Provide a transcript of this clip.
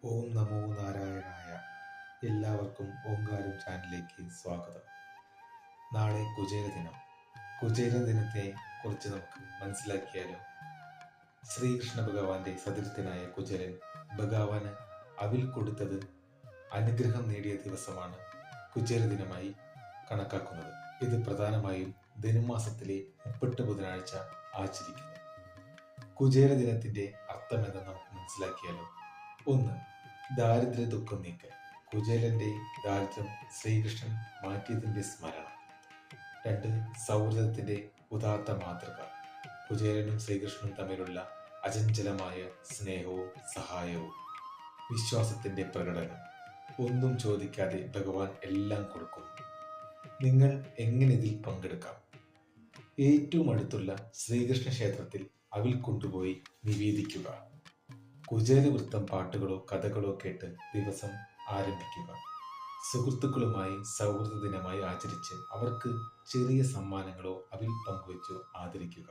ഓം നമോ നാരായണായ. എല്ലാവർക്കും ഓങ്കാരം ചാനലിലേക്ക് സ്വാഗതം. നാളെ കുചേല ദിനം. കുചേല ദിനത്തെ കുറിച്ച് നമുക്ക് മനസ്സിലാക്കിയാലോ? ശ്രീകൃഷ്ണ ഭഗവാന്റെ സതീർത്ഥനായ കുചേലൻ ഭഗവാന് അവിൽ കൊടുത്തത് അനുഗ്രഹം നേടിയ ദിവസമാണ് കുചേല ദിനമായി കണക്കാക്കുന്നത്. ഇത് പ്രധാനമായും ധനുമാസത്തിലെ 30 ബുധനാഴ്ച ആചരിക്കുന്നു. കുചേല ദിനത്തിന്റെ അർത്ഥം എന്തെന്ന് നമുക്ക് മനസ്സിലാക്കിയാലോ? 1. ദാരിദ്ര്യ ദുഃഖം നീക്കൽ. കുചേലന്റെ ദാരിദ്ര്യം ശ്രീകൃഷ്ണൻ മാറ്റിയതിന്റെ സ്മരണ. 2. സൗഹൃദത്തിന്റെ ഉദാത്ത മാതൃക. കുചേലനും ശ്രീകൃഷ്ണനും തമ്മിലുള്ള അചഞ്ചലമായ സ്നേഹവും സഹായവും. വിശ്വാസത്തിന്റെ പ്രകടനം. ഒന്നും ചോദിക്കാതെ ഭഗവാൻ എല്ലാം കൊടുക്കുന്നു. നിങ്ങൾ എങ്ങനെ ഇതിൽ പങ്കെടുക്കാം? ഏറ്റവും അടുത്തുള്ള ശ്രീകൃഷ്ണ ക്ഷേത്രത്തിൽ അവിൽ കൊണ്ടുപോയി നിവേദിക്കുക. കുചേലവൃത്തം പാട്ടുകളോ കഥകളോ കേട്ട് ദിവസം ആരംഭിക്കുക. സുഹൃത്തുക്കളുമായി സൗഹൃദ ദിനമായി ആചരിച്ച് അവർക്ക് ചെറിയ സമ്മാനങ്ങളോ അവിൽ പങ്കുവെച്ചോ ആദരിക്കുക.